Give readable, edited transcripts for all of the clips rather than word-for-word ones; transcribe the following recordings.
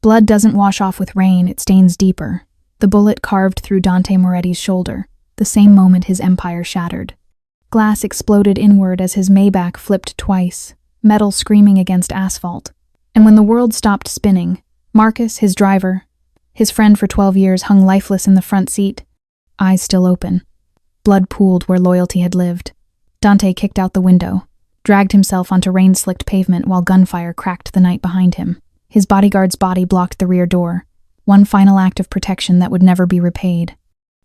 Blood doesn't wash off with rain, it stains deeper. The bullet carved through Dante Moretti's shoulder, the same moment his empire shattered. Glass exploded inward as his Maybach flipped twice, metal screaming against asphalt. And when the world stopped spinning, Marcus, his driver, his friend for 12 years, hung lifeless in the front seat, eyes still open. Blood pooled where loyalty had lived. Dante kicked out the window, dragged himself onto rain-slicked pavement while gunfire cracked the night behind him. His bodyguard's body blocked the rear door, one final act of protection that would never be repaid.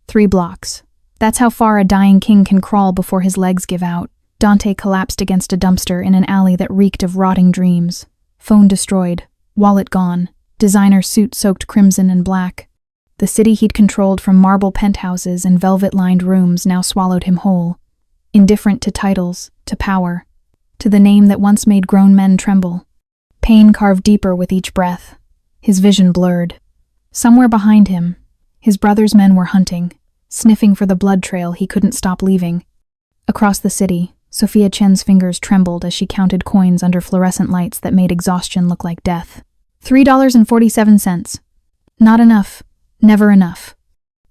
3 blocks. That's how far a dying king can crawl before his legs give out. Dante collapsed against a dumpster in an alley that reeked of rotting dreams. Phone destroyed, wallet gone, designer suit soaked crimson and black. The city he'd controlled from marble penthouses and velvet-lined rooms now swallowed him whole, indifferent to titles, to power, to the name that once made grown men tremble. Pain carved deeper with each breath. His vision blurred. Somewhere behind him, his brother's men were hunting, sniffing for the blood trail he couldn't stop leaving. Across the city, Sophia Chen's fingers trembled as she counted coins under fluorescent lights that made exhaustion look like death. $3.47. Not enough. Never enough.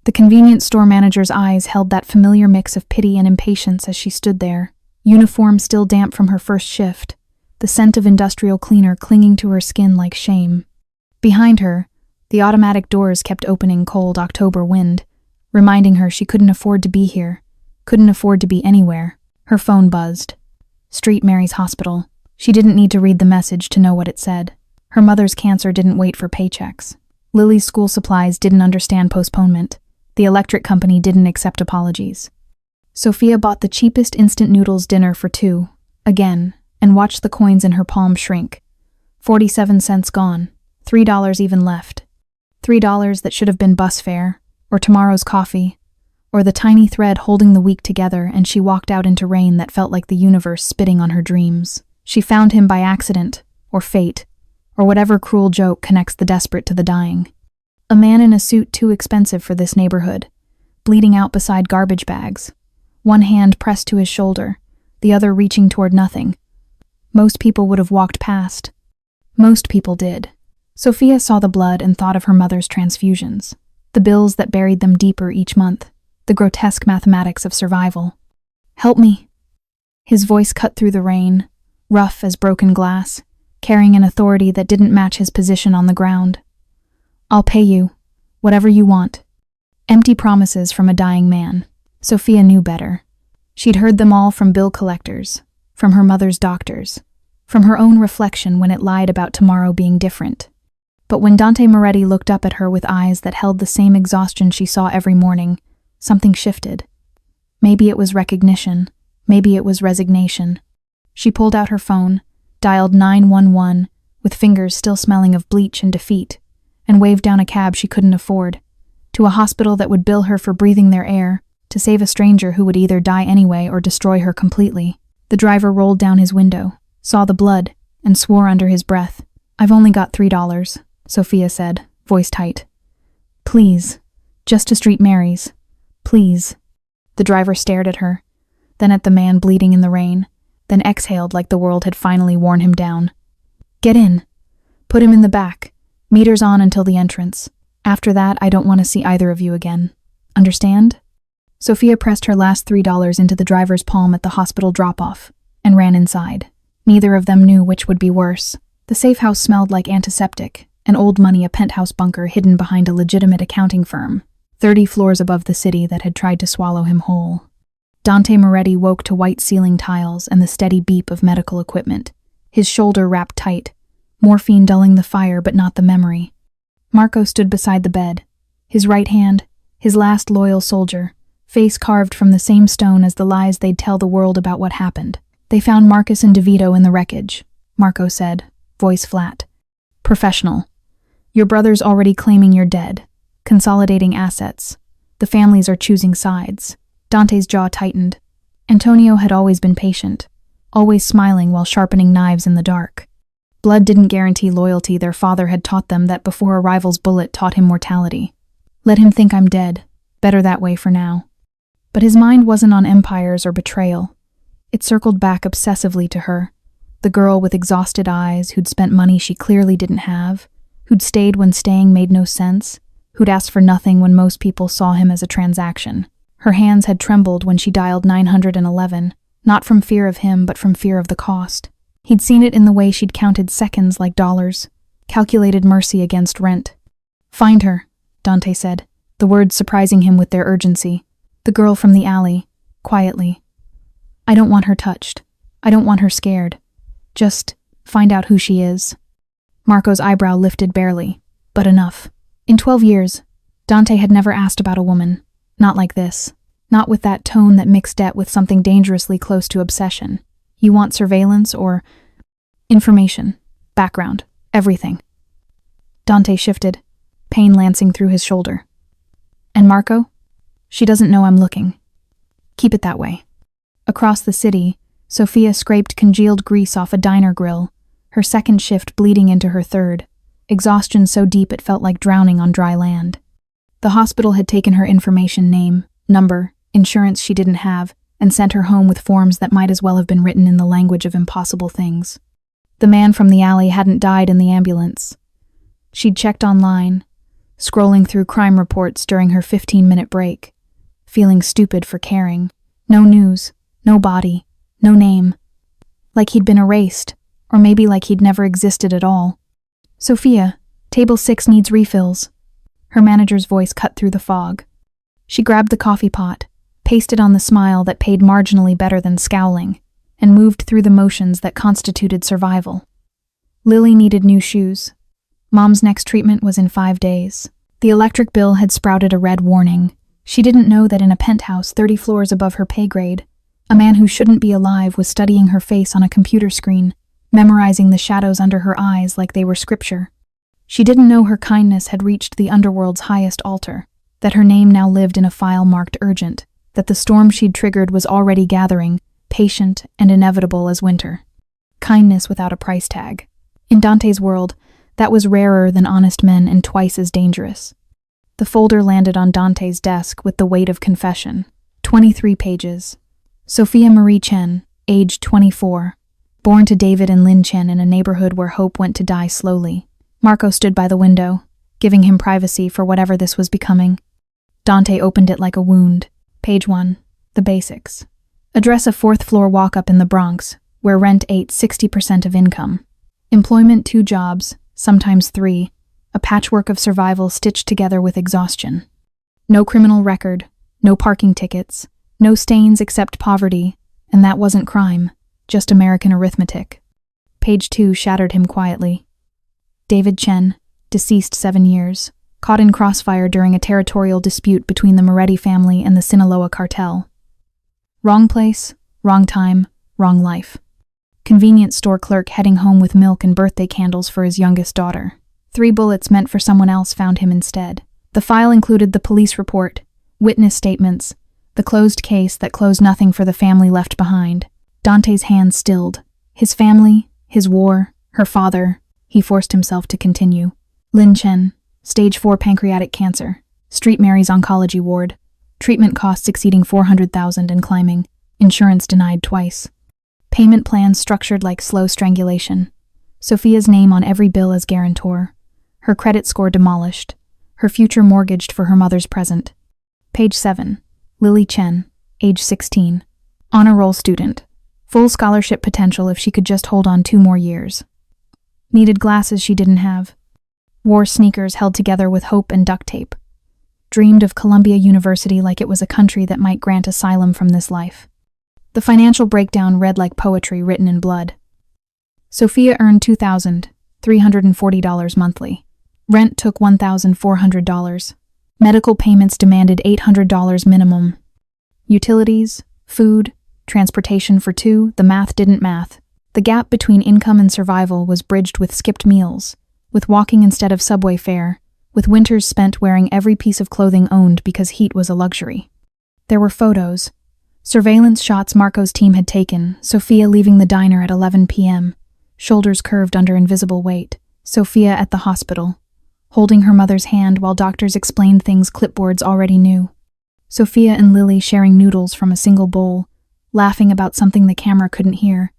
The convenience store manager's eyes held that familiar mix of pity and impatience as she stood there, uniform still damp from her first shift, the scent of industrial cleaner clinging to her skin like shame. Behind her, the automatic doors kept opening cold October wind, reminding her she couldn't afford to be here, couldn't afford to be anywhere. Her phone buzzed. Street Mary's Hospital. She didn't need to read the message to know what it said. Her mother's cancer didn't wait for paychecks. Lily's school supplies didn't understand postponement. The electric company didn't accept apologies. Sophia bought the cheapest instant noodles dinner for 2, again, and watched the coins in her palm shrink. 47 cents gone, $3 even left. $3 that should have been bus fare, or tomorrow's coffee, or the tiny thread holding the week together, and she walked out into rain that felt like the universe spitting on her dreams. She found him by accident, or fate, or whatever cruel joke connects the desperate to the dying. A man in a suit too expensive for this neighborhood, bleeding out beside garbage bags, one hand pressed to his shoulder, the other reaching toward nothing. Most people would have walked past. Most people did. Sophia saw the blood and thought of her mother's transfusions, the bills that buried them deeper each month, the grotesque mathematics of survival. "Help me." His voice cut through the rain, rough as broken glass, carrying an authority that didn't match his position on the ground. "I'll pay you, whatever you want." Empty promises from a dying man. Sophia knew better. She'd heard them all from bill collectors, from her mother's doctors, from her own reflection when it lied about tomorrow being different. But when Dante Moretti looked up at her with eyes that held the same exhaustion she saw every morning, something shifted. Maybe it was recognition, maybe it was resignation. She pulled out her phone, dialed 911, with fingers still smelling of bleach and defeat, and waved down a cab she couldn't afford, to a hospital that would bill her for breathing their air, to save a stranger who would either die anyway or destroy her completely. The driver rolled down his window, saw the blood, and swore under his breath. "I've only got $3, Sophia said, voice tight. "Please, just to Street Mary's. Please." The driver stared at her, then at the man bleeding in the rain, then exhaled like the world had finally worn him down. "Get in. Put him in the back. Meters on until the entrance. After that, I don't want to see either of you again. Understand?" Sophia pressed her last $3 into the driver's palm at the hospital drop-off and ran inside. Neither of them knew which would be worse. The safe house smelled like antiseptic, and old money a penthouse bunker hidden behind a legitimate accounting firm, 30 floors above the city that had tried to swallow him whole. Dante Moretti woke to white ceiling tiles and the steady beep of medical equipment, his shoulder wrapped tight, morphine dulling the fire but not the memory. Marco stood beside the bed, his right hand, his last loyal soldier, face carved from the same stone as the lies they'd tell the world about what happened. "They found Marcus and DeVito in the wreckage," Marco said, voice flat. "Professional. Your brother's already claiming you're dead, consolidating assets. The families are choosing sides." Dante's jaw tightened. Antonio had always been patient, always smiling while sharpening knives in the dark. Blood didn't guarantee loyalty. Their father had taught them that before a rival's bullet taught him mortality. "Let him think I'm dead. Better that way for now." But his mind wasn't on empires or betrayal. It circled back obsessively to her, the girl with exhausted eyes who'd spent money she clearly didn't have, who'd stayed when staying made no sense, who'd asked for nothing when most people saw him as a transaction. Her hands had trembled when she dialed 911, not from fear of him but from fear of the cost. He'd seen it in the way she'd counted seconds like dollars, calculated mercy against rent. "Find her," Dante said, the words surprising him with their urgency. "The girl from the alley," quietly. "I don't want her touched. I don't want her scared. Just find out who she is." Marco's eyebrow lifted barely, but enough. In 12 years, Dante had never asked about a woman. Not like this. Not with that tone that mixed it with something dangerously close to obsession. "You want surveillance or information, background, everything." Dante shifted, pain lancing through his shoulder. "And Marco? She doesn't know I'm looking. Keep it that way." Across the city, Sophia scraped congealed grease off a diner grill, her second shift bleeding into her third, exhaustion so deep it felt like drowning on dry land. The hospital had taken her information, name, number, insurance she didn't have, and sent her home with forms that might as well have been written in the language of impossible things. The man from the alley hadn't died in the ambulance. She'd checked online, scrolling through crime reports during her 15-minute break, feeling stupid for caring. No news, no body, no name. Like he'd been erased, or maybe like he'd never existed at all. "Sophia, table 6 needs refills." Her manager's voice cut through the fog. She grabbed the coffee pot, pasted on the smile that paid marginally better than scowling, and moved through the motions that constituted survival. Lily needed new shoes. Mom's next treatment was in 5 days. The electric bill had sprouted a red warning. She didn't know that in a penthouse 30 floors above her pay grade, a man who shouldn't be alive was studying her face on a computer screen, memorizing the shadows under her eyes like they were scripture. She didn't know her kindness had reached the Underworld's highest altar, that her name now lived in a file marked urgent, that the storm she'd triggered was already gathering, patient and inevitable as winter. Kindness without a price tag. In Dante's world, that was rarer than honest men and twice as dangerous. The folder landed on Dante's desk with the weight of confession. 23 pages. Sophia Marie Chen, age 24. Born to David and Lynn Chen in a neighborhood where hope went to die slowly. Marco stood by the window, giving him privacy for whatever this was becoming. Dante opened it like a wound. Page 1. The basics. Address a 4th-floor walk-up in the Bronx, where rent ate 60% of income. Employment 2 jobs, sometimes 3, a patchwork of survival stitched together with exhaustion. No criminal record, no parking tickets, no stains except poverty, and that wasn't crime, just American arithmetic. Page 2 shattered him quietly. David Chen, deceased 7 years, caught in crossfire during a territorial dispute between the Moretti family and the Sinaloa cartel. Wrong place, wrong time, wrong life. Convenience store clerk heading home with milk and birthday candles for his youngest daughter. 3 bullets meant for someone else found him instead. The file included the police report, witness statements, the closed case that closed nothing for the family left behind. Dante's hands stilled. His family, his war, her father. He forced himself to continue. Lin Chen, stage 4 pancreatic cancer. Street Mary's oncology ward. Treatment costs exceeding $400,000 and climbing. Insurance denied twice. Payment plans structured like slow strangulation. Sophia's name on every bill as guarantor. Her credit score demolished. Her future mortgaged for her mother's present. Page 7. Lily Chen, age 16. Honor roll student. Full scholarship potential if she could just hold on 2 more years. Needed glasses she didn't have. Wore sneakers held together with hope and duct tape. Dreamed of Columbia University like it was a country that might grant asylum from this life. The financial breakdown read like poetry written in blood. Sophia earned $2,340 monthly. Rent took $1,400. Medical payments demanded $800 minimum. Utilities, food, transportation for 2, the math didn't math. The gap between income and survival was bridged with skipped meals, with walking instead of subway fare, with winters spent wearing every piece of clothing owned because heat was a luxury. There were photos. Surveillance shots Marco's team had taken, Sophia leaving the diner at 11 p.m., shoulders curved under invisible weight, Sophia at the hospital, holding her mother's hand while doctors explained things clipboards already knew. Sophia and Lily sharing noodles from a single bowl, laughing about something the camera couldn't hear,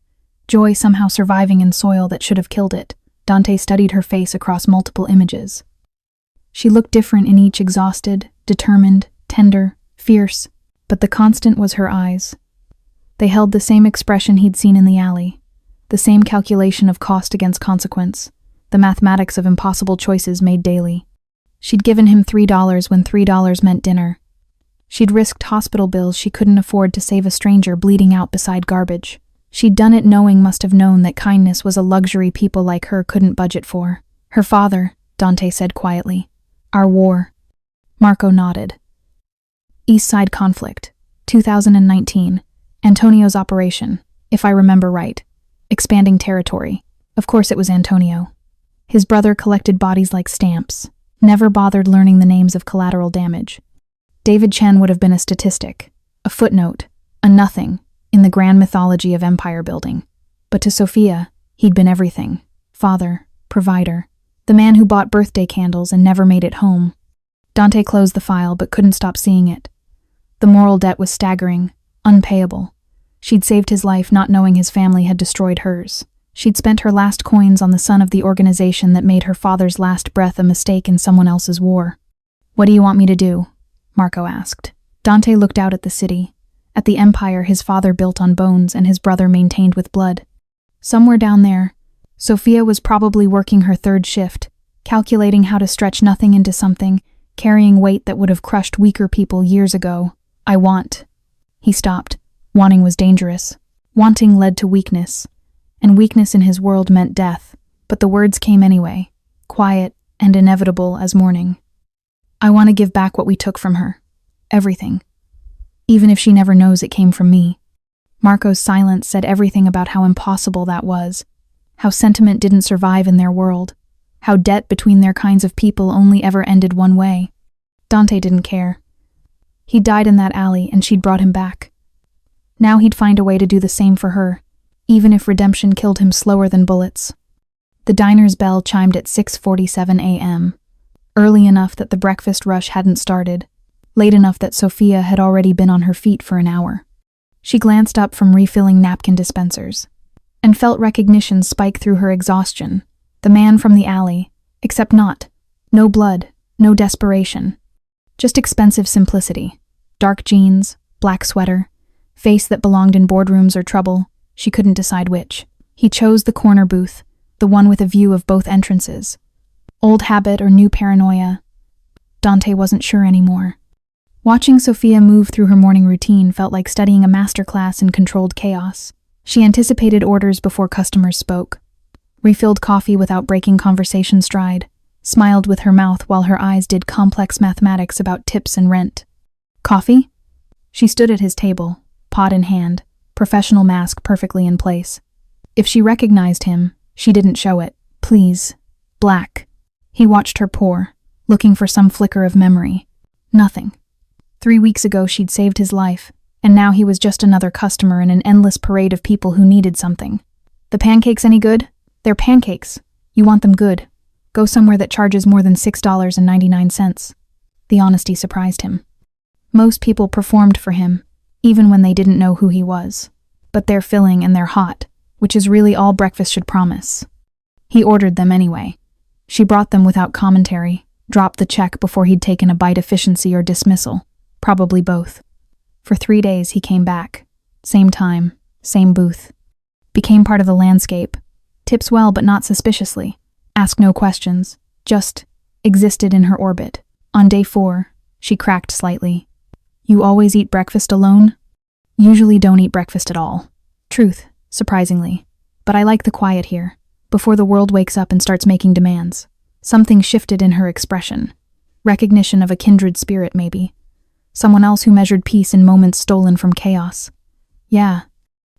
joy somehow surviving in soil that should have killed it, Dante studied her face across multiple images. She looked different in each, exhausted, determined, tender, fierce, but the constant was her eyes. They held the same expression he'd seen in the alley, the same calculation of cost against consequence, the mathematics of impossible choices made daily. She'd given him $3 when $3 meant dinner. She'd risked hospital bills she couldn't afford to save a stranger bleeding out beside garbage. She'd done it knowing must have known that kindness was a luxury people like her couldn't budget for. Her father, Dante said quietly. Our war. Marco nodded. East Side conflict, 2019. Antonio's operation, if I remember right. Expanding territory. Of course it was Antonio. His brother collected bodies like stamps, never bothered learning the names of collateral damage. David Chen would have been a statistic, a footnote, a nothing, in the grand mythology of empire building. But to Sophia, he'd been everything. Father, provider, the man who bought birthday candles and never made it home. Dante closed the file but couldn't stop seeing it. The moral debt was staggering, unpayable. She'd saved his life not knowing his family had destroyed hers. She'd spent her last coins on the son of the organization that made her father's last breath a mistake in someone else's war. What do you want me to do? Marco asked. Dante looked out at the city, at the empire his father built on bones and his brother maintained with blood. Somewhere down there, Sophia was probably working her third shift, calculating how to stretch nothing into something, carrying weight that would have crushed weaker people years ago. I want. He stopped. Wanting was dangerous. Wanting led to weakness, and weakness in his world meant death, but the words came anyway, quiet and inevitable as morning. I want to give back what we took from her. Everything. Even if she never knows it came from me. Marco's silence said everything about how impossible that was, how sentiment didn't survive in their world, how debt between their kinds of people only ever ended one way. Dante didn't care. He died in that alley and she'd brought him back. Now he'd find a way to do the same for her, even if redemption killed him slower than bullets. The diner's bell chimed at 6:47 a.m., early enough that the breakfast rush hadn't started, late enough that Sophia had already been on her feet for an hour. She glanced up from refilling napkin dispensers, and felt recognition spike through her exhaustion. The man from the alley, except not. No blood, no desperation. Just expensive simplicity. Dark jeans, black sweater, face that belonged in boardrooms or trouble, she couldn't decide which. He chose the corner booth, the one with a view of both entrances. Old habit or new paranoia? Dante wasn't sure anymore. Watching Sophia move through her morning routine felt like studying a masterclass in controlled chaos. She anticipated orders before customers spoke, refilled coffee without breaking conversation stride, smiled with her mouth while her eyes did complex mathematics about tips and rent. Coffee? She stood at his table, pot in hand, professional mask perfectly in place. If she recognized him, she didn't show it. Please. Black. He watched her pour, looking for some flicker of memory. Nothing. 3 weeks ago she'd saved his life, and now he was just another customer in an endless parade of people who needed something. The pancakes any good? They're pancakes. You want them good. Go somewhere that charges more than $6.99. The honesty surprised him. Most people performed for him, even when they didn't know who he was. But they're filling and they're hot, which is really all breakfast should promise. He ordered them anyway. She brought them without commentary, dropped the check before he'd taken a bite. Efficiency or dismissal. Probably both. For 3 days he came back. Same time, same booth. Became part of the landscape. Tips well but not suspiciously. Asked no questions. Just existed in her orbit. On day 4, she cracked slightly. You always eat breakfast alone? Usually don't eat breakfast at all. Truth, surprisingly. But I like the quiet here. Before the world wakes up and starts making demands. Something shifted in her expression. Recognition of a kindred spirit, maybe. Someone else who measured peace in moments stolen from chaos. Yeah.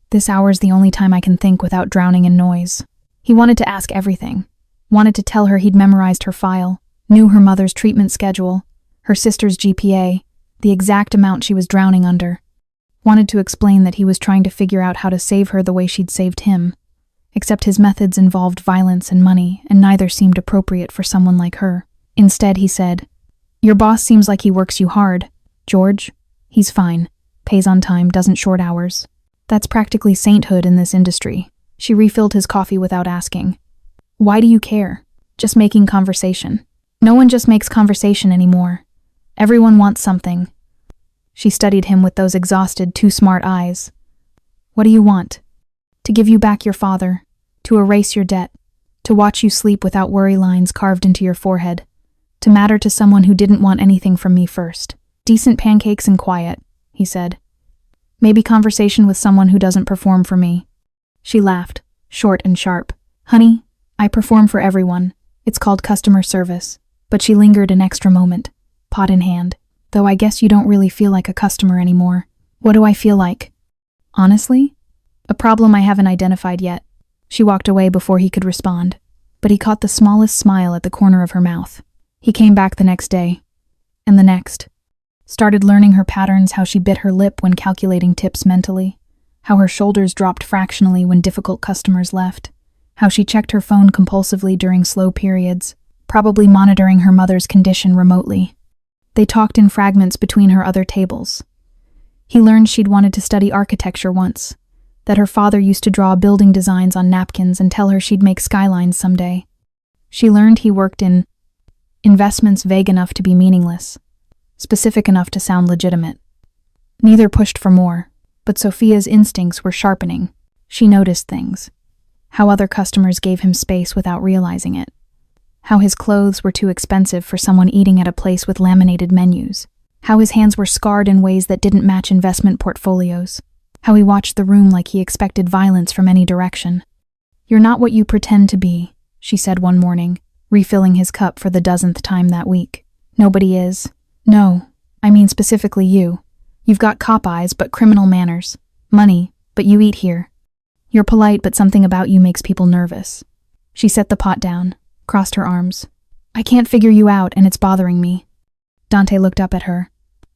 This hour's the only time I can think without drowning in noise. He wanted to ask everything. Wanted to tell her he'd memorized her file, knew her mother's treatment schedule, her sister's GPA, the exact amount she was drowning under. Wanted to explain that he was trying to figure out how to save her the way she'd saved him. Except his methods involved violence and money, and neither seemed appropriate for someone like her. Instead, he said, Your boss seems like he works you hard. George? He's fine. Pays on time, doesn't short hours. That's practically sainthood in this industry. She refilled his coffee without asking. Why do you care? Just making conversation. No one just makes conversation anymore. Everyone wants something. She studied him with those exhausted, too smart eyes. What do you want? To give you back your father. To erase your debt. To watch you sleep without worry lines carved into your forehead. To matter to someone who didn't want anything from me first. Decent pancakes and quiet, he said. Maybe conversation with someone who doesn't perform for me. She laughed, short and sharp. Honey, I perform for everyone. It's called customer service. But she lingered an extra moment, pot in hand. Though I guess you don't really feel like a customer anymore. What do I feel like? Honestly? A problem I haven't identified yet. She walked away before he could respond, but he caught the smallest smile at the corner of her mouth. He came back the next day, and the next. Started learning her patterns, how she bit her lip when calculating tips mentally, how her shoulders dropped fractionally when difficult customers left, how she checked her phone compulsively during slow periods, probably monitoring her mother's condition remotely. They talked in fragments between her other tables. He learned she'd wanted to study architecture once, that her father used to draw building designs on napkins and tell her she'd make skylines someday. She learned he worked in investments vague enough to be meaningless, specific enough to sound legitimate. Neither pushed for more, but Sophia's instincts were sharpening. She noticed things. How other customers gave him space without realizing it. How his clothes were too expensive for someone eating at a place with laminated menus. How his hands were scarred in ways that didn't match investment portfolios. How he watched the room like he expected violence from any direction. You're not what you pretend to be, she said one morning, refilling his cup for the dozenth time that week. Nobody is. No, I mean specifically you. You've got cop eyes but criminal manners. Money, but you eat here. You're polite but something about you makes people nervous. She set the pot down, crossed her arms. I can't figure you out and it's bothering me. Dante looked up at her.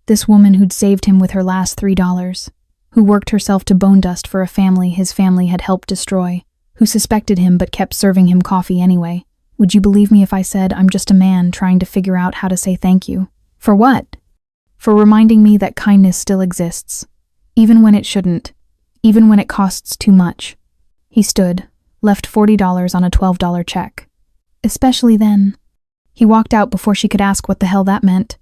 This woman who'd saved him with her last $3. Who worked herself to bone dust for a family his family had helped destroy, who suspected him but kept serving him coffee anyway. Would you believe me if I said I'm just a man trying to figure out how to say thank you? For what? For reminding me that kindness still exists, even when it shouldn't, even when it costs too much. He stood, left $40 on a $12 check. Especially then. He walked out before she could ask what the hell that meant.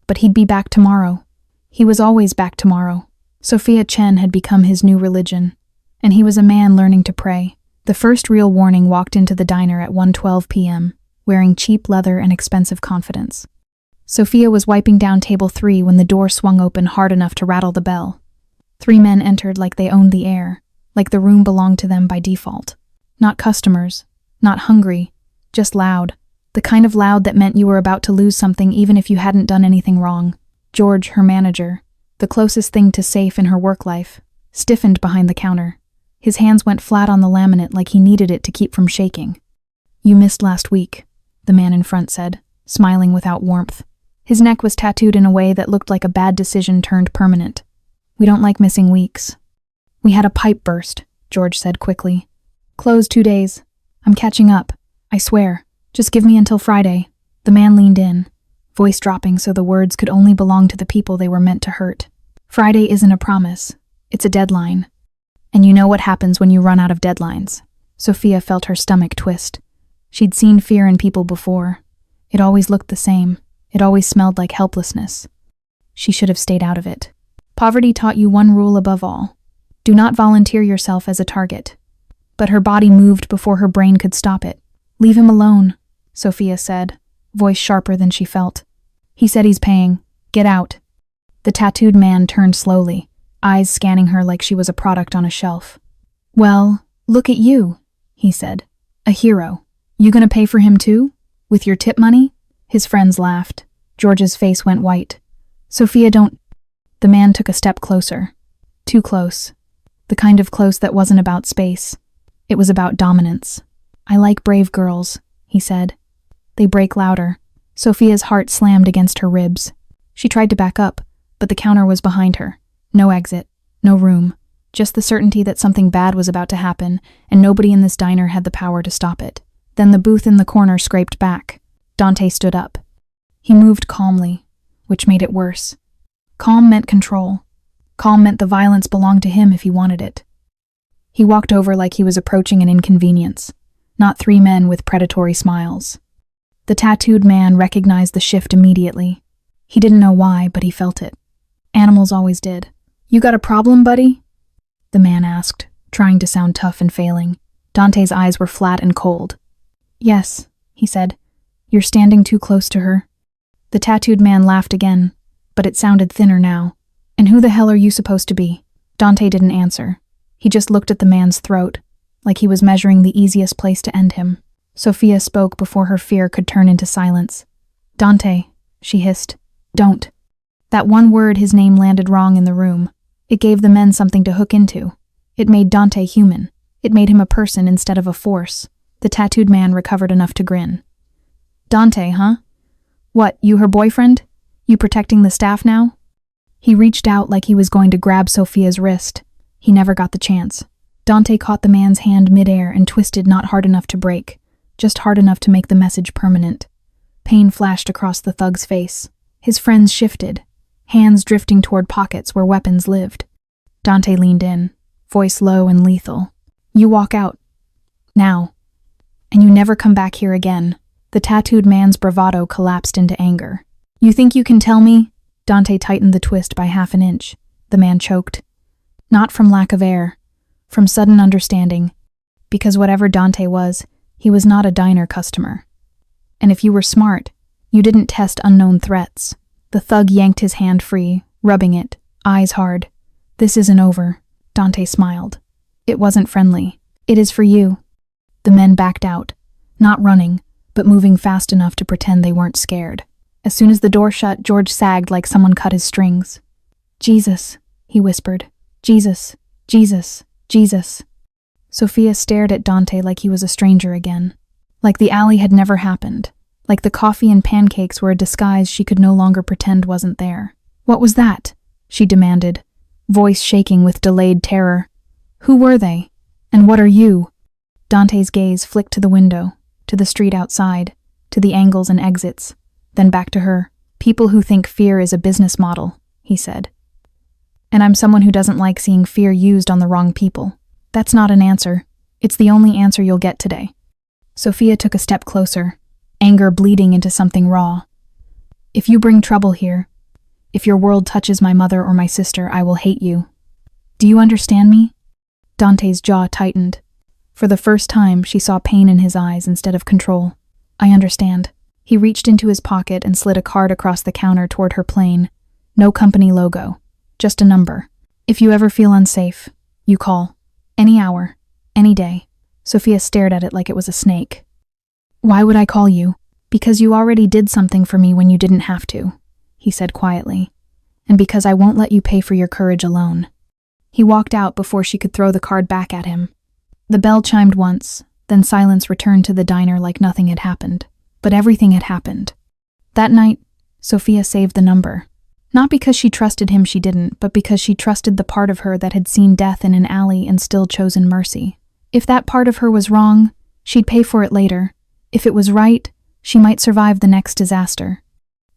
But he'd be back tomorrow. He was always back tomorrow. Sophia Chen had become his new religion, and he was a man learning to pray. The first real warning walked into the diner at 1:12 p.m., wearing cheap leather and expensive confidence. Sophia was wiping down table 3 when the door swung open hard enough to rattle the bell. 3 men entered like they owned the air, like the room belonged to them by default. Not customers, not hungry, just loud. The kind of loud that meant you were about to lose something even if you hadn't done anything wrong. George, her manager, the closest thing to safe in her work life, stiffened behind the counter. His hands went flat on the laminate like he needed it to keep from shaking. You missed last week, the man in front said, smiling without warmth. His neck was tattooed in a way that looked like a bad decision turned permanent. We don't like missing weeks. We had a pipe burst, George said quickly. Closed 2 days. I'm catching up, I swear. Just give me until Friday. The man leaned in, voice dropping so the words could only belong to the people they were meant to hurt. Friday isn't a promise. It's a deadline. And you know what happens when you run out of deadlines. Sophia felt her stomach twist. She'd seen fear in people before. It always looked the same. It always smelled like helplessness. She should have stayed out of it. Poverty taught you one rule above all. Do not volunteer yourself as a target. But her body moved before her brain could stop it. Leave him alone, Sophia said, voice sharper than she felt. He said he's paying. Get out. The tattooed man turned slowly, eyes scanning her like she was a product on a shelf. Well, look at you, he said. A hero. You gonna pay for him too? With your tip money? His friends laughed. George's face went white. Sophia, don't... The man took a step closer. Too close. The kind of close that wasn't about space. It was about dominance. I like brave girls, he said. They break louder. Sophia's heart slammed against her ribs. She tried to back up, but the counter was behind her. No exit, no room, just the certainty that something bad was about to happen, and nobody in this diner had the power to stop it. Then the booth in the corner scraped back. Dante stood up. He moved calmly, which made it worse. Calm meant control. Calm meant the violence belonged to him if he wanted it. He walked over like he was approaching an inconvenience. not 3 men with predatory smiles. The tattooed man recognized the shift immediately. He didn't know why, but he felt it. Animals always did. "You got a problem, buddy?" the man asked, trying to sound tough and failing. Dante's eyes were flat and cold. "Yes," he said. "You're standing too close to her." The tattooed man laughed again, but it sounded thinner now. "And who the hell are you supposed to be?" Dante didn't answer. He just looked at the man's throat, like he was measuring the easiest place to end him. Sophia spoke before her fear could turn into silence. "Dante," she hissed. "Don't." That one word, his name, landed wrong in the room. It gave the men something to hook into. It made Dante human. It made him a person instead of a force. The tattooed man recovered enough to grin. "Dante, huh? What, you her boyfriend? You protecting the staff now?" He reached out like he was going to grab Sophia's wrist. He never got the chance. Dante caught the man's hand midair and twisted, not hard enough to break, just hard enough to make the message permanent. Pain flashed across the thug's face. His friends shifted, hands drifting toward pockets where weapons lived. Dante leaned in, voice low and lethal. "You walk out. Now. And you never come back here again." The tattooed man's bravado collapsed into anger. "You think you can tell me?" Dante tightened the twist by 1/2 inch. The man choked. Not from lack of air, from sudden understanding. Because whatever Dante was, he was not a diner customer. And if you were smart, you didn't test unknown threats. The thug yanked his hand free, rubbing it, eyes hard. "This isn't over," Dante smiled. "It wasn't friendly. It is for you." The men backed out, not running, but moving fast enough to pretend they weren't scared. As soon as the door shut, George sagged like someone cut his strings. "Jesus," he whispered. "Jesus, Jesus, Jesus." Sophia stared at Dante like he was a stranger again. Like the alley had never happened. Like the coffee and pancakes were a disguise she could no longer pretend wasn't there. "What was that?" she demanded, voice shaking with delayed terror. "Who were they? And what are you?" Dante's gaze flicked to the window, to the street outside, to the angles and exits, then back to her. "People who think fear is a business model," he said. "And I'm someone who doesn't like seeing fear used on the wrong people. That's not an answer. It's the only answer you'll get today." Sophia took a step closer, anger bleeding into something raw. "If you bring trouble here, if your world touches my mother or my sister, I will hate you. Do you understand me?" Dante's jaw tightened. For the first time, she saw pain in his eyes instead of control. "I understand." He reached into his pocket and slid a card across the counter toward her plane. No company logo, just a number. "If you ever feel unsafe, you call. Any hour, any day." Sophia stared at it like it was a snake. "Why would I call you?" "Because you already did something for me when you didn't have to," he said quietly. "And because I won't let you pay for your courage alone." He walked out before she could throw the card back at him. The bell chimed once, then silence returned to the diner like nothing had happened. But everything had happened. That night, Sophia saved the number. Not because she trusted him, she didn't, but because she trusted the part of her that had seen death in an alley and still chosen mercy. If that part of her was wrong, she'd pay for it later. If it was right, she might survive the next disaster.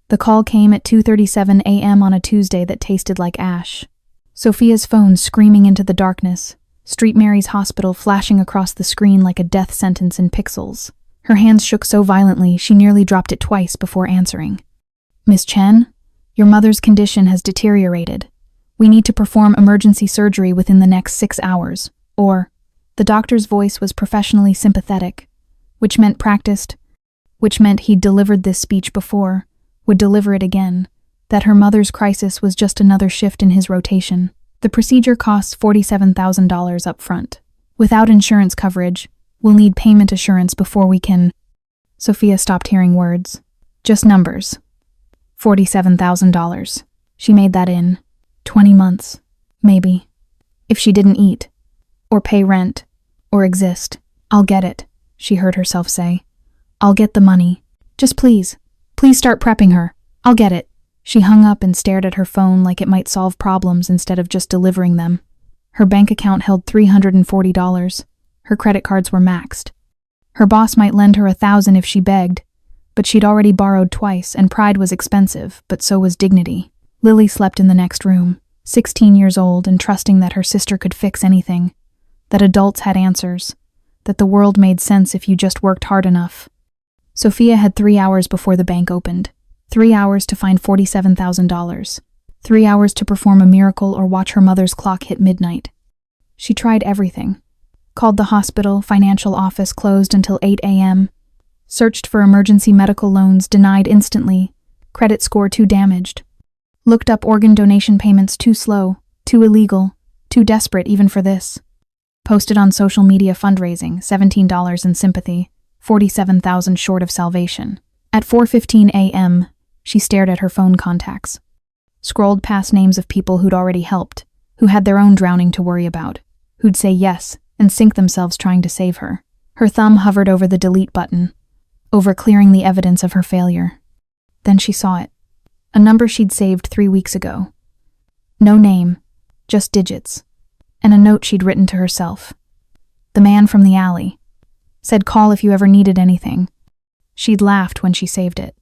The call came at 2:37 a.m. on a Tuesday that tasted like ash. Sophia's phone screaming into the darkness, Street Mary's hospital flashing across the screen like a death sentence in pixels. Her hands shook so violently she nearly dropped it twice before answering. "Miss Chen, your mother's condition has deteriorated. We need to perform emergency surgery within the next 6 hours, or..." The doctor's voice was professionally sympathetic, which meant practiced, which meant he'd delivered this speech before, would deliver it again, that her mother's crisis was just another shift in his rotation. The procedure costs $47,000 up front. Without insurance coverage, we'll need payment assurance before we can... Sophia stopped hearing words. Just numbers. $47,000. She made that in 20 months, maybe. If she didn't eat, or pay rent, or exist. "I'll get it," she heard herself say. "I'll get the money. Just please start prepping her. I'll get it." She hung up and stared at her phone like it might solve problems instead of just delivering them. Her bank account held $340. Her credit cards were maxed. Her boss might lend her $1,000 if she begged, but she'd already borrowed twice, and pride was expensive, but so was dignity. Lily slept in the next room, 16 years old and trusting that her sister could fix anything, that adults had answers, that the world made sense if you just worked hard enough. Sophia had 3 hours before the bank opened. 3 hours to find $47,000. 3 hours to perform a miracle or watch her mother's clock hit midnight. She tried everything. Called the hospital, financial office closed until 8 a.m. Searched for emergency medical loans, denied instantly. Credit score too damaged. Looked up organ donation payments too slow, too illegal, too desperate even for this. Posted on social media fundraising, $17 in sympathy, $47,000 short of salvation. At 4:15 a.m., she stared at her phone contacts. Scrolled past names of people who'd already helped, who had their own drowning to worry about, who'd say yes and sink themselves trying to save her. Her thumb hovered over the delete button, over clearing the evidence of her failure. Then she saw it. A number she'd saved 3 weeks ago. No name, just digits. And a note she'd written to herself. The man from the alley. Said call if you ever needed anything. She'd laughed when she saved it.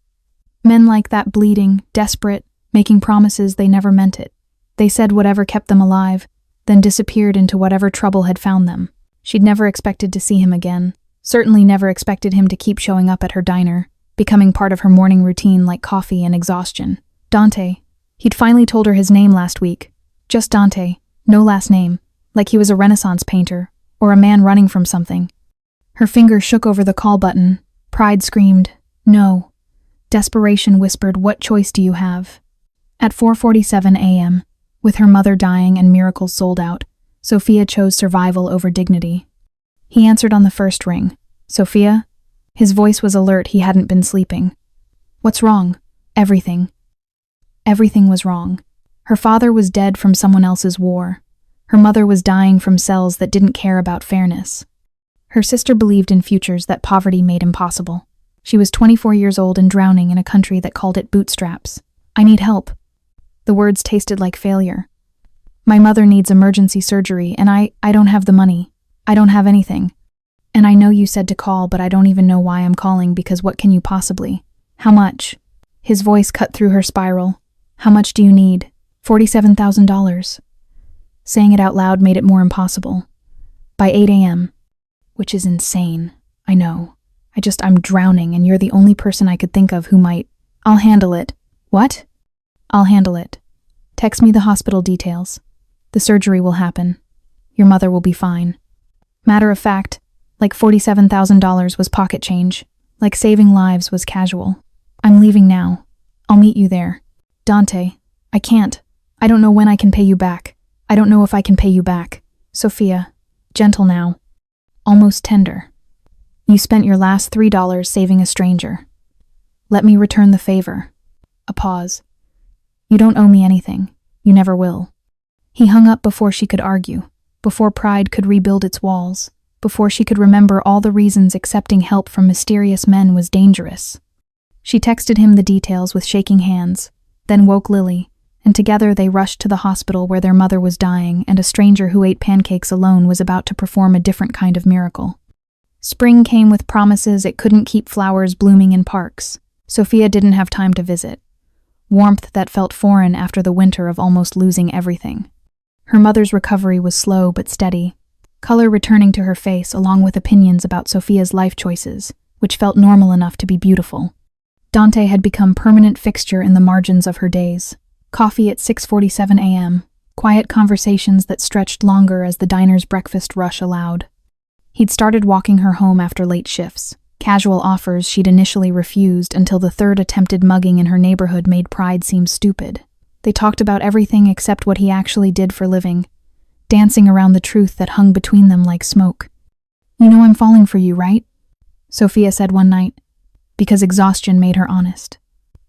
Men like that, bleeding, desperate, making promises they never meant it. They said whatever kept them alive, then disappeared into whatever trouble had found them. She'd never expected to see him again. Certainly never expected him to keep showing up at her diner, becoming part of her morning routine like coffee and exhaustion. Dante. He'd finally told her his name last week. Just Dante, no last name, like he was a Renaissance painter, or a man running from something. Her fingers shook over the call button. Pride screamed, no. Desperation whispered, what choice do you have? At 4:47 a.m., with her mother dying and miracles sold out, Sophia chose survival over dignity. He answered on the first ring. Sophia? His voice was alert, he hadn't been sleeping. What's wrong? Everything. Everything was wrong. Her father was dead from someone else's war. Her mother was dying from cells that didn't care about fairness. Her sister believed in futures that poverty made impossible. She was 24 years old and drowning in a country that called it bootstraps. I need help. The words tasted like failure. My mother needs emergency surgery, and I don't have the money. I don't have anything. And I know you said to call, but I don't even know why I'm calling, because what can you possibly? How much? His voice cut through her spiral. How much do you need? $47,000. Saying it out loud made it more impossible. By 8 a.m. Which is insane. I know. I'm drowning, and you're the only person I could think of who might. I'll handle it. What? I'll handle it. Text me the hospital details. The surgery will happen. Your mother will be fine. Matter of fact, like $47,000 was pocket change. Like saving lives was casual. I'm leaving now. I'll meet you there. Dante, I can't. I don't know when I can pay you back. I don't know if I can pay you back. Sophia, gentle now. Almost tender. You spent your last $3 saving a stranger. Let me return the favor. A pause. You don't owe me anything. You never will. He hung up before she could argue, before pride could rebuild its walls, before she could remember all the reasons accepting help from mysterious men was dangerous. She texted him the details with shaking hands, then woke Lily, and together they rushed to the hospital where their mother was dying and a stranger who ate pancakes alone was about to perform a different kind of miracle. Spring came with promises it couldn't keep flowers blooming in parks. Sophia didn't have time to visit. Warmth that felt foreign after the winter of almost losing everything. Her mother's recovery was slow but steady, color returning to her face along with opinions about Sophia's life choices, which felt normal enough to be beautiful. Dante had become permanent fixture in the margins of her days. Coffee at 6:47 a.m., quiet conversations that stretched longer as the diner's breakfast rush allowed. He'd started walking her home after late shifts, casual offers she'd initially refused until the third attempted mugging in her neighborhood made pride seem stupid. They talked about everything except what he actually did for living, dancing around the truth that hung between them like smoke. You know I'm falling for you, right? Sophia said one night, because exhaustion made her honest.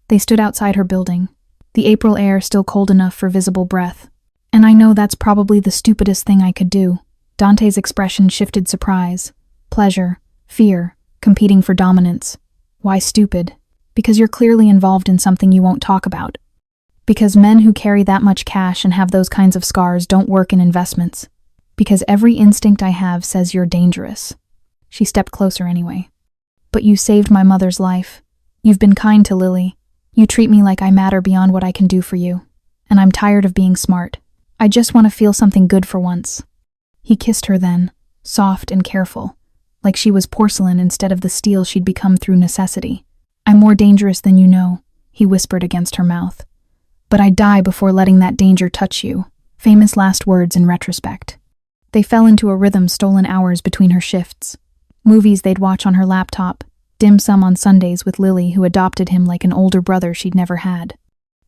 They stood outside her building, the April air still cold enough for visible breath. And I know that's probably the stupidest thing I could do. Dante's expression shifted surprise, pleasure, fear, competing for dominance. Why stupid? Because you're clearly involved in something you won't talk about. Because men who carry that much cash and have those kinds of scars don't work in investments. Because every instinct I have says you're dangerous. She stepped closer anyway. But you saved my mother's life. You've been kind to Lily. You treat me like I matter beyond what I can do for you. And I'm tired of being smart. I just want to feel something good for once. He kissed her then, soft and careful, like she was porcelain instead of the steel she'd become through necessity. "I'm more dangerous than you know," he whispered against her mouth. "But I'd die before letting that danger touch you." Famous last words in retrospect. They fell into a rhythm stolen hours between her shifts. Movies they'd watch on her laptop, dim sum on Sundays with Lily, who adopted him like an older brother she'd never had.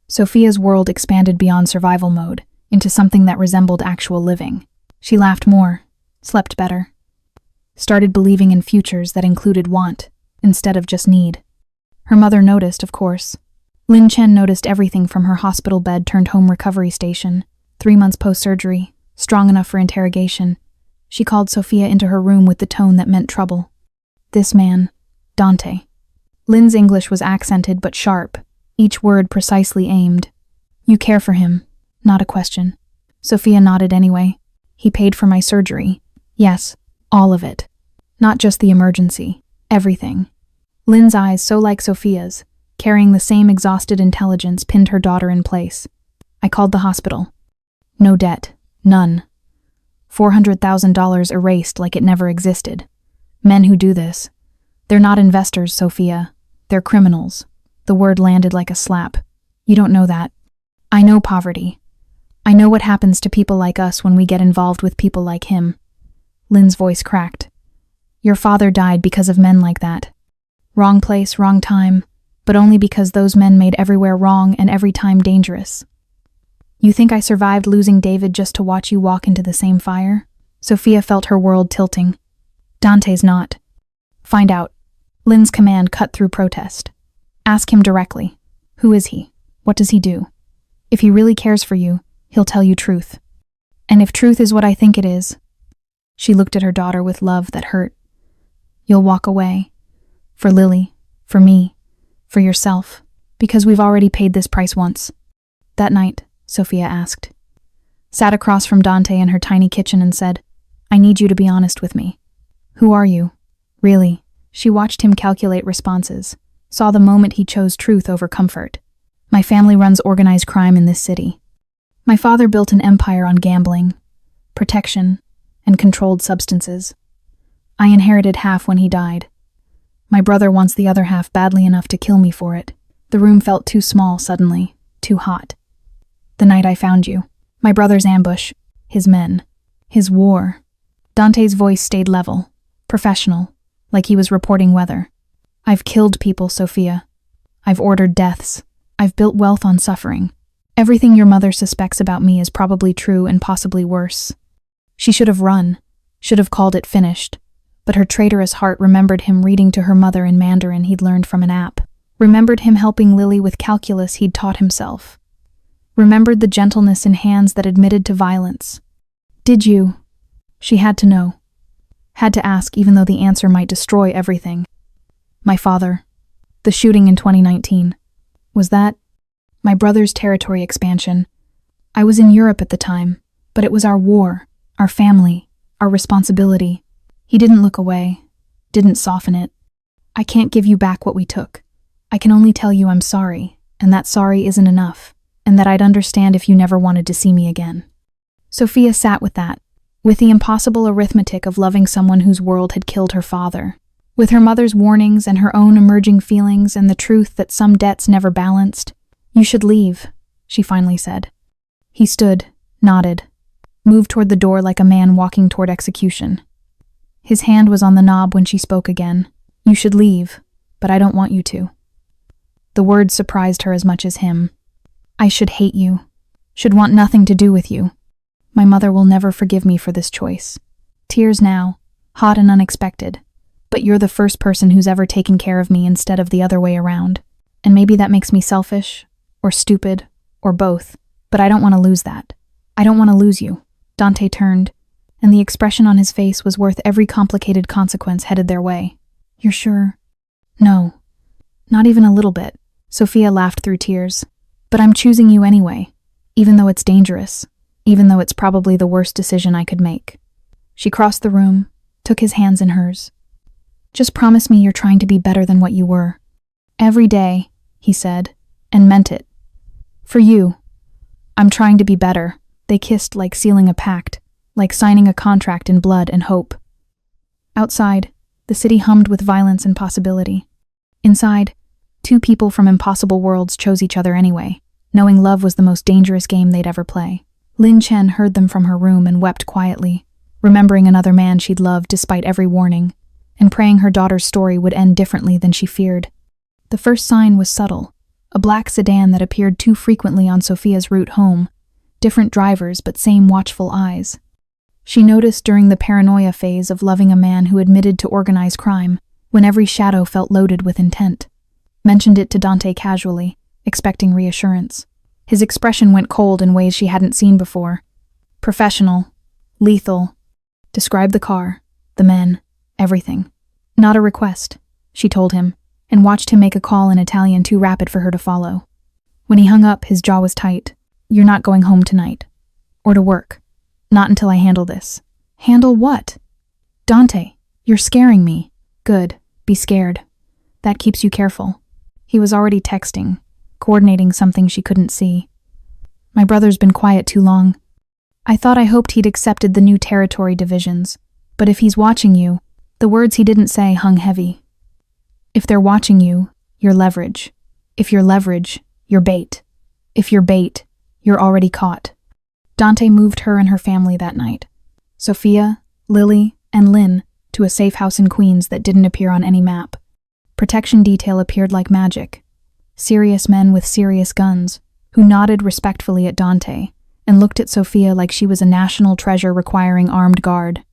Sophia's world expanded beyond survival mode, into something that resembled actual living. She laughed more, slept better, started believing in futures that included want, instead of just need. Her mother noticed, of course. Lin Chen noticed everything from her hospital bed turned home recovery station, 3 months post-surgery, strong enough for interrogation. She called Sophia into her room with the tone that meant trouble. "This man, Dante." Lin's English was accented but sharp, each word precisely aimed. "You care for him, not a question." Sophia nodded anyway. "He paid for my surgery." "Yes, all of it. Not just the emergency. Everything." Lin's eyes, so like Sophia's, carrying the same exhausted intelligence, pinned her daughter in place. "I called the hospital. No debt. None. $400,000 erased like it never existed. Men who do this. They're not investors, Sophia. They're criminals." The word landed like a slap. "You don't know that. I know poverty. I know what happens to people like us when we get involved with people like him." Lin's voice cracked. "Your father died because of men like that. Wrong place, wrong time, but only because those men made everywhere wrong and every time dangerous. You think I survived losing David just to watch you walk into the same fire?" Sophia felt her world tilting. "Dante's not." "Find out." Lin's command cut through protest. "Ask him directly. Who is he? What does he do? If he really cares for you, he'll tell you truth. And if truth is what I think it is..." She looked at her daughter with love that hurt. "You'll walk away. For Lily, for me, for yourself, because we've already paid this price once." That night, Sophia asked. Sat across from Dante in her tiny kitchen and said, "I need you to be honest with me. Who are you? Really?" She watched him calculate responses, saw the moment he chose truth over comfort. "My family runs organized crime in this city. My father built an empire on gambling, protection, and controlled substances. I inherited half when he died. My brother wants the other half badly enough to kill me for it." The room felt too small suddenly, too hot. "The night I found you. My brother's ambush. His men. His war." Dante's voice stayed level, professional, like he was reporting weather. "I've killed people, Sophia. I've ordered deaths. I've built wealth on suffering. Everything your mother suspects about me is probably true and possibly worse." She should have run, should have called it finished, but her traitorous heart remembered him reading to her mother in Mandarin he'd learned from an app, remembered him helping Lily with calculus he'd taught himself, remembered the gentleness in hands that admitted to violence. "Did you?" She had to know. Had to ask, even though the answer might destroy everything. "My father. The shooting in 2019. Was that?" "My brother's territory expansion. I was in Europe at the time, but it was our war, our family, our responsibility." He didn't look away, didn't soften it. "I can't give you back what we took. I can only tell you I'm sorry, and that sorry isn't enough, and that I'd understand if you never wanted to see me again." Sophia sat with that, with the impossible arithmetic of loving someone whose world had killed her father, with her mother's warnings and her own emerging feelings and the truth that some debts never balanced. "You should leave," she finally said. He stood, nodded, moved toward the door like a man walking toward execution. His hand was on the knob when she spoke again. "You should leave, but I don't want you to." The words surprised her as much as him. "I should hate you, should want nothing to do with you. My mother will never forgive me for this choice. Tears now, hot and unexpected. But you're the first person who's ever taken care of me instead of the other way around. And maybe that makes me selfish, or stupid, or both, but I don't want to lose that. I don't want to lose you." Dante turned, and the expression on his face was worth every complicated consequence headed their way. "You're sure?" "No, not even a little bit." Sophia laughed through tears. "But I'm choosing you anyway, even though it's dangerous, even though it's probably the worst decision I could make." She crossed the room, took his hands in hers. "Just promise me you're trying to be better than what you were." "Every day," he said, and meant it. "For you. I'm trying to be better." They kissed like sealing a pact, like signing a contract in blood and hope. Outside, The city hummed with violence and possibility. Inside, two people from impossible worlds chose each other anyway, knowing love was the most dangerous game they'd ever play. Lin Chen heard them from her room and wept quietly, remembering another man she'd loved despite every warning, and praying her daughter's story would end differently than she feared. The first sign was subtle, a black sedan that appeared too frequently on Sophia's route home, different drivers but same watchful eyes. She noticed during the paranoia phase of loving a man who admitted to organized crime, when every shadow felt loaded with intent. Mentioned it to Dante casually, expecting reassurance. His expression went cold in ways she hadn't seen before. Professional, lethal. Describe the car, the men, everything. Not a request, she told him, and watched him make a call in Italian too rapid for her to follow. When he hung up, his jaw was tight. You're not going home tonight. Or to work. Not until I handle this. Handle what? Dante, you're scaring me. Good, be scared. That keeps you careful. He was already texting, coordinating something she couldn't see. My brother's been quiet too long. I hoped he'd accepted the new territory divisions, but if he's watching you, the words he didn't say hung heavy. If they're watching you, you're leverage. If you're leverage, you're bait. If you're bait, you're already caught. Dante moved her and her family that night. Sophia, Lily, and Lynn to a safe house in Queens that didn't appear on any map. Protection detail appeared like magic. Serious men with serious guns, who nodded respectfully at Dante and looked at Sophia like she was a national treasure requiring armed guard.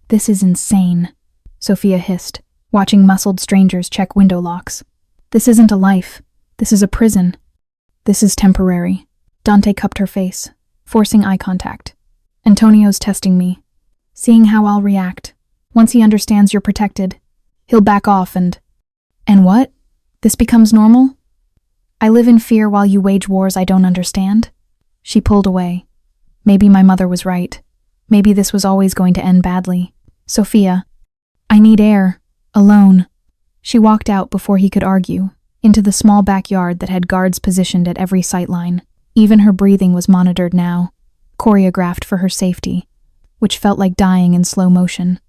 This is insane, Sophia hissed, watching muscled strangers check window locks. This isn't a life. This is a prison. This is temporary. Dante cupped her face, forcing eye contact. Antonio's testing me, seeing how I'll react. Once he understands you're protected, he'll back off and what? This becomes normal? I live in fear while you wage wars I don't understand? She pulled away. Maybe my mother was right. Maybe this was always going to end badly. Sophia, I need air. Alone. She walked out before he could argue, into the small backyard that had guards positioned at every sightline. Even her breathing was monitored now, choreographed for her safety, which felt like dying in slow motion.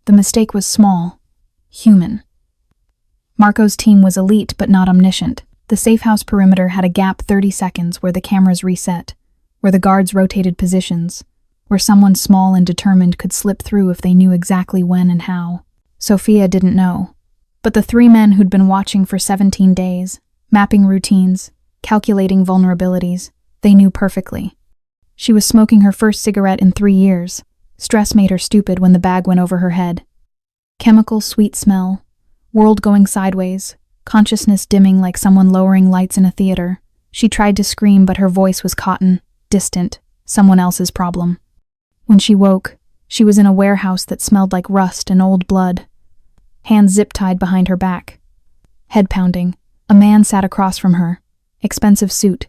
The mistake was small, human. Marco's team was elite but not omniscient. The safe house perimeter had a gap 30 seconds where the cameras reset, where the guards rotated positions, where someone small and determined could slip through if they knew exactly when and how. Sophia didn't know, but the three men who'd been watching for 17 days, mapping routines, calculating vulnerabilities, they knew perfectly. She was smoking her first cigarette in 3 years. Stress made her stupid when the bag went over her head. Chemical sweet smell, world going sideways, consciousness dimming like someone lowering lights in a theater. She tried to scream, but her voice was cotton, distant, someone else's problem. When she woke, she was in a warehouse that smelled like rust and old blood. Hands zip-tied behind her back. Head pounding, a man sat across from her. Expensive suit.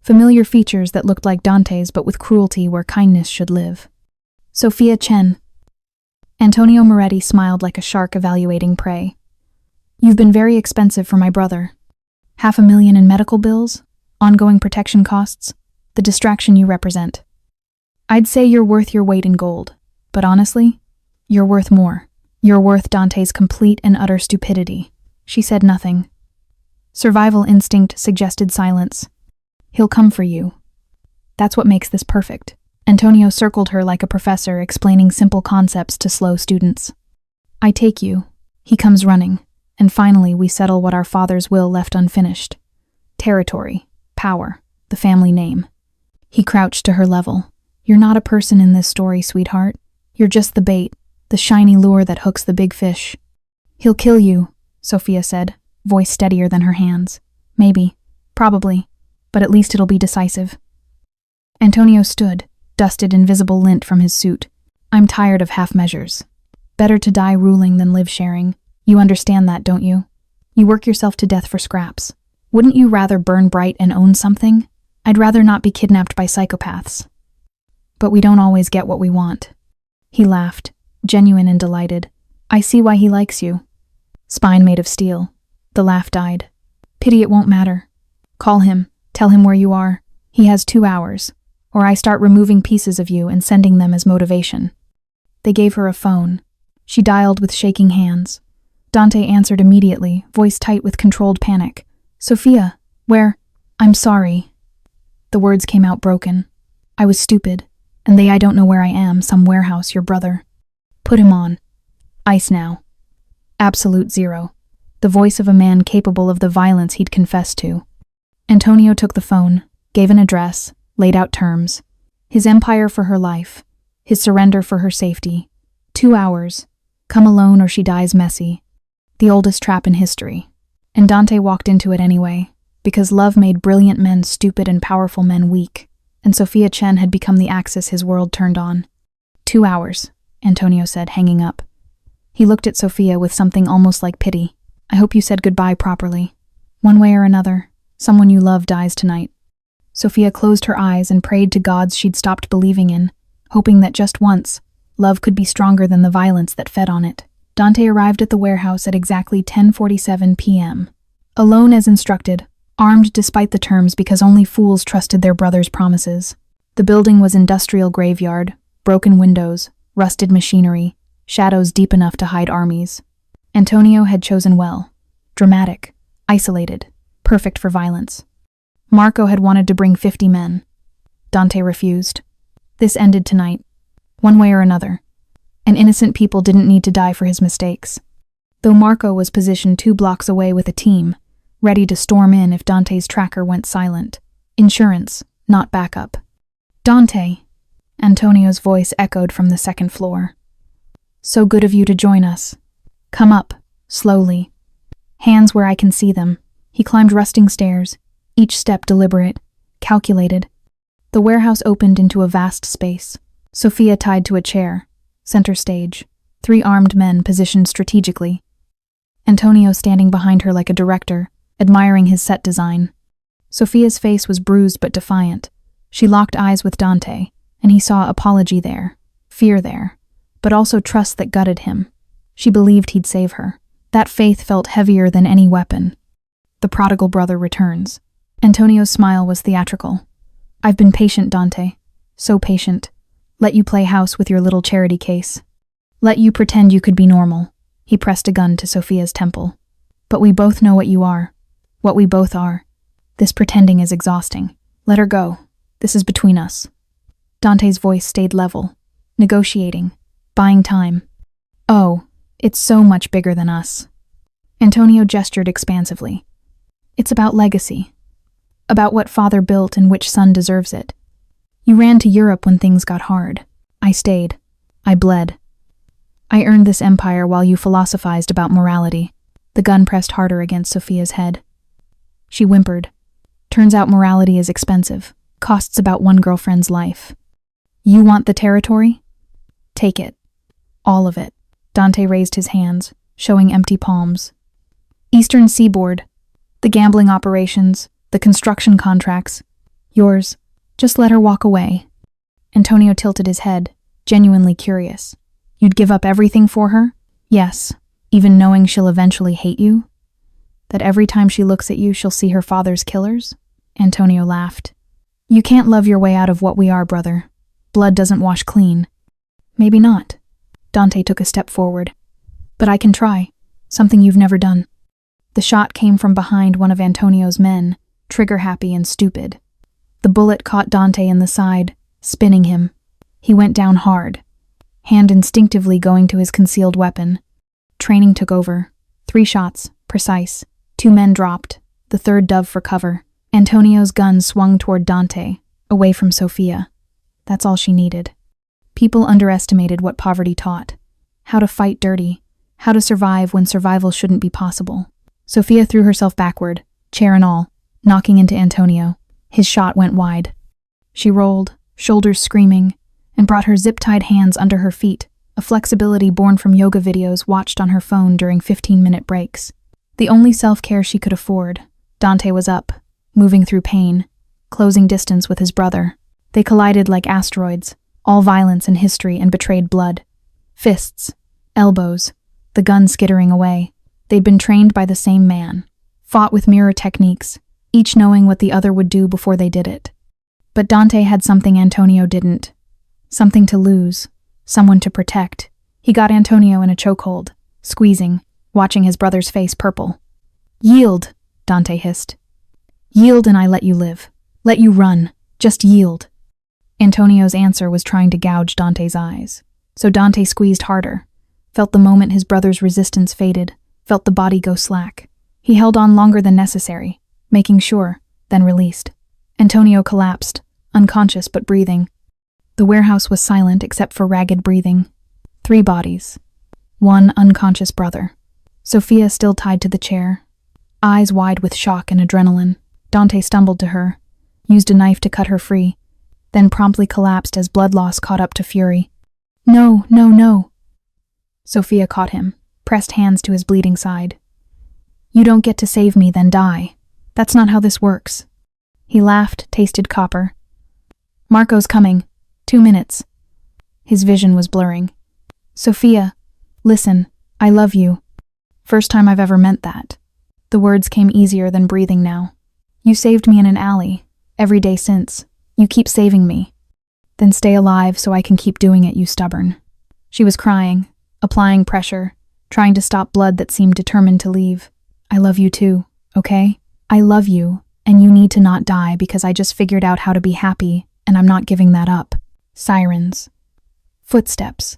Familiar features that looked like Dante's but with cruelty where kindness should live. Sophia Chen. Antonio Moretti smiled like a shark evaluating prey. You've been very expensive for my brother. $500,000 in medical bills, ongoing protection costs, the distraction you represent. I'd say you're worth your weight in gold, but honestly, you're worth more. You're worth Dante's complete and utter stupidity. She said nothing. Survival instinct suggested silence. He'll come for you. That's what makes this perfect. Antonio circled her like a professor explaining simple concepts to slow students. I take you. He comes running. And finally we settle what our father's will left unfinished. Territory, power, the family name. He crouched to her level. You're not a person in this story, sweetheart. You're just the bait, the shiny lure that hooks the big fish. He'll kill you, Sophia said, voice steadier than her hands. Maybe, probably, but at least it'll be decisive. Antonio stood, dusted invisible lint from his suit. I'm tired of half measures. Better to die ruling than live sharing. You understand that, don't you? You work yourself to death for scraps. Wouldn't you rather burn bright and own something? I'd rather not be kidnapped by psychopaths. But we don't always get what we want. He laughed, genuine and delighted. I see why he likes you. Spine made of steel. The laugh died. Pity it won't matter. Call him, tell him where you are. He has 2 hours. Or I start removing pieces of you and sending them as motivation. They gave her a phone. She dialed with shaking hands. Dante answered immediately, voice tight with controlled panic. "Sophia, where? I'm sorry." The words came out broken. "I was stupid. And I don't know where I am, some warehouse, your brother. Put him on. Ice now." Absolute zero. The voice of a man capable of the violence he'd confessed to. Antonio took the phone, gave an address, laid out terms. His empire for her life. His surrender for her safety. 2 hours. Come alone or she dies messy. The oldest trap in history. And Dante walked into it anyway, because love made brilliant men stupid and powerful men weak, and Sophia Chen had become the axis his world turned on. 2 hours, Antonio said, hanging up. He looked at Sophia with something almost like pity. "I hope you said goodbye properly. One way or another, someone you love dies tonight." Sophia closed her eyes and prayed to gods she'd stopped believing in, hoping that just once, love could be stronger than the violence that fed on it. Dante arrived at the warehouse at exactly 10:47 p.m. Alone as instructed, armed despite the terms because only fools trusted their brother's promises. The building was industrial graveyard, broken windows, rusted machinery, shadows deep enough to hide armies. Antonio had chosen well. Dramatic, isolated, perfect for violence. Marco had wanted to bring 50 men. Dante refused. This ended tonight, one way or another. And innocent people didn't need to die for his mistakes. Though Marco was positioned 2 blocks away with a team, ready to storm in if Dante's tracker went silent. Insurance, not backup. "Dante," Antonio's voice echoed from the second floor. "So good of you to join us. Come up, slowly. Hands where I can see them." He climbed rusting stairs, each step deliberate, calculated. The warehouse opened into a vast space. Sophia tied to a chair, center stage, 3 armed men positioned strategically. Antonio standing behind her like a director, admiring his set design. Sophia's face was bruised but defiant. She locked eyes with Dante, and he saw apology there, fear there, but also trust that gutted him. She believed he'd save her. That faith felt heavier than any weapon. The prodigal brother returns. Antonio's smile was theatrical. "I've been patient, Dante. So patient. Let you play house with your little charity case. Let you pretend you could be normal." He pressed a gun to Sophia's temple. "But we both know what you are. What we both are. This pretending is exhausting. Let her go. This is between us." Dante's voice stayed level. Negotiating. Buying time. "Oh, it's so much bigger than us." Antonio gestured expansively. "It's about legacy. About what father built and which son deserves it. You ran to Europe when things got hard. I stayed. I bled. I earned this empire while you philosophized about morality." The gun pressed harder against Sophia's head. She whimpered. "Turns out morality is expensive. Costs about one girlfriend's life. You want the territory? Take it. All of it." Dante raised his hands, showing empty palms. "Eastern Seaboard. The gambling operations. The construction contracts. Yours. Just let her walk away." Antonio tilted his head, genuinely curious. "You'd give up everything for her?" "Yes, even knowing she'll eventually hate you? That every time she looks at you she'll see her father's killers?" Antonio laughed. "You can't love your way out of what we are, brother. Blood doesn't wash clean." "Maybe not." Dante took a step forward. "But I can try. Something you've never done." The shot came from behind one of Antonio's men, trigger-happy and stupid. The bullet caught Dante in the side, spinning him. He went down hard, hand instinctively going to his concealed weapon. Training took over. 3 shots, precise. 2 men dropped, the third dove for cover. Antonio's gun swung toward Dante, away from Sophia. That's all she needed. People underestimated what poverty taught. How to fight dirty. How to survive when survival shouldn't be possible. Sophia threw herself backward, chair and all, knocking into Antonio. His shot went wide. She rolled, shoulders screaming, and brought her zip-tied hands under her feet, a flexibility born from yoga videos watched on her phone during 15-minute breaks. The only self-care she could afford. Dante was up, moving through pain, closing distance with his brother. They collided like asteroids, all violence and history and betrayed blood. Fists, elbows, the gun skittering away. They'd been trained by the same man, fought with mirror techniques, each knowing what the other would do before they did it. But Dante had something Antonio didn't. Something to lose, someone to protect. He got Antonio in a chokehold, squeezing, watching his brother's face purple. "Yield," Dante hissed. "Yield and I let you live. Let you run. Just yield." Antonio's answer was trying to gouge Dante's eyes. So Dante squeezed harder, felt the moment his brother's resistance faded, felt the body go slack. He held on longer than necessary, making sure, then released. Antonio collapsed, unconscious but breathing. The warehouse was silent except for ragged breathing. 3 bodies. 1 unconscious brother. Sophia still tied to the chair, eyes wide with shock and adrenaline. Dante stumbled to her, used a knife to cut her free, then promptly collapsed as blood loss caught up to fury. "No, no, no." Sophia caught him, pressed hands to his bleeding side. "You don't get to save me, then die. That's not how this works." He laughed, tasted copper. "Marco's coming. 2 minutes." His vision was blurring. "Sophia, listen, I love you. First time I've ever meant that." The words came easier than breathing now. "You saved me in an alley, every day since. You keep saving me. Then stay alive so I can keep doing it, you stubborn." She was crying, applying pressure, trying to stop blood that seemed determined to leave. "I love you too, okay? I love you, and you need to not die because I just figured out how to be happy, and I'm not giving that up." Sirens. Footsteps.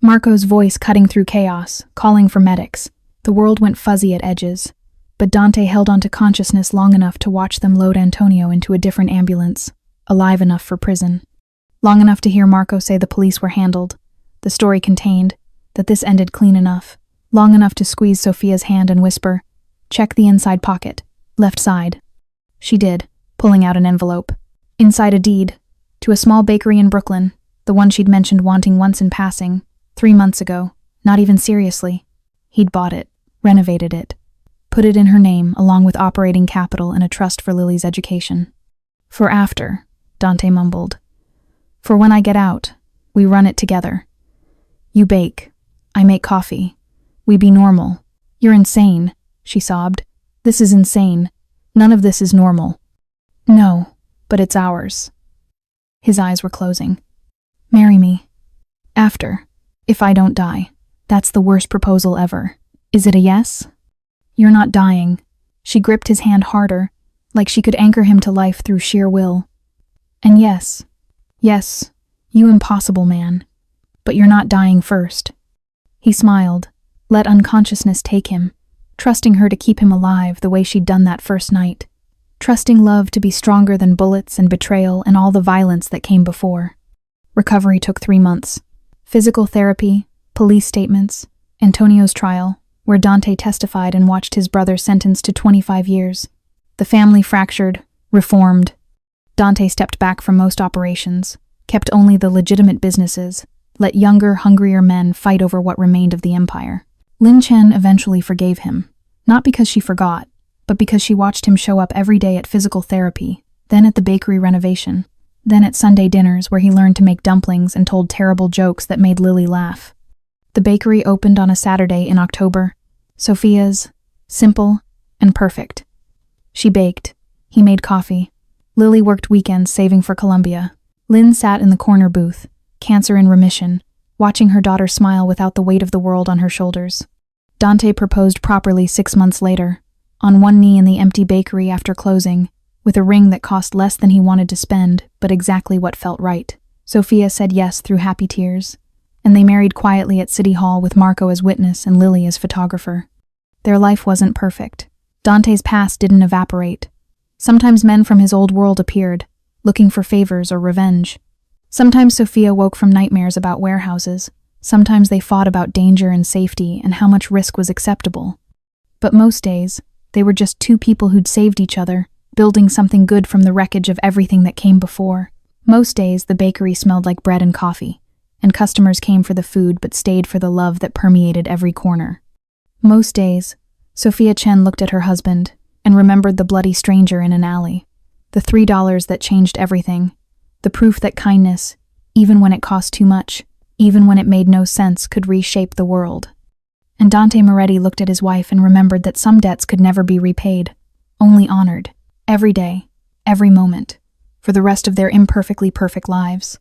Marco's voice cutting through chaos, calling for medics. The world went fuzzy at edges, but Dante held onto consciousness long enough to watch them load Antonio into a different ambulance, alive enough for prison. Long enough to hear Marco say the police were handled, the story contained, that this ended clean enough. Long enough to squeeze Sophia's hand and whisper, "Check the inside pocket, left side." She did, pulling out an envelope. Inside a deed, to a small bakery in Brooklyn, the one she'd mentioned wanting once in passing, 3 months ago, not even seriously. He'd bought it, renovated it, put it in her name along with operating capital and a trust for Lily's education. "For after," Dante mumbled. "For when I get out, we run it together. You bake, I make coffee. We be normal." "You're insane," she sobbed. "This is insane. None of this is normal." "No, but it's ours." His eyes were closing. "Marry me. After. If I don't die. That's the worst proposal ever. Is it a yes?" "You're not dying." She gripped his hand harder, like she could anchor him to life through sheer will. "And yes. Yes, you impossible man. But you're not dying first." He smiled, let unconsciousness take him, trusting her to keep him alive the way she'd done that first night. Trusting love to be stronger than bullets and betrayal and all the violence that came before. Recovery took 3 months. Physical therapy, police statements, Antonio's trial, where Dante testified and watched his brother sentenced to 25 years. The family fractured, reformed. Dante stepped back from most operations, kept only the legitimate businesses, let younger, hungrier men fight over what remained of the empire. Lin Chen eventually forgave him, not because she forgot, but because she watched him show up every day at physical therapy, then at the bakery renovation, then at Sunday dinners where he learned to make dumplings and told terrible jokes that made Lily laugh. The bakery opened on a Saturday in October. Sophia's, simple and perfect. She baked. He made coffee. Lily worked weekends saving for Columbia. Lynn sat in the corner booth, cancer in remission, watching her daughter smile without the weight of the world on her shoulders. Dante proposed properly 6 months later, on one knee in the empty bakery after closing, with a ring that cost less than he wanted to spend, but exactly what felt right. Sophia said yes through happy tears, and they married quietly at City Hall with Marco as witness and Lily as photographer. Their life wasn't perfect. Dante's past didn't evaporate. Sometimes men from his old world appeared, looking for favors or revenge. Sometimes Sophia woke from nightmares about warehouses. Sometimes they fought about danger and safety and how much risk was acceptable. But most days, they were just 2 people who'd saved each other, building something good from the wreckage of everything that came before. Most days, the bakery smelled like bread and coffee, and customers came for the food but stayed for the love that permeated every corner. Most days, Sophia Chen looked at her husband and remembered the bloody stranger in an alley, the $3 that changed everything, the proof that kindness, even when it cost too much, even when it made no sense, could reshape the world. And Dante Moretti looked at his wife and remembered that some debts could never be repaid, only honored, every day, every moment, for the rest of their imperfectly perfect lives.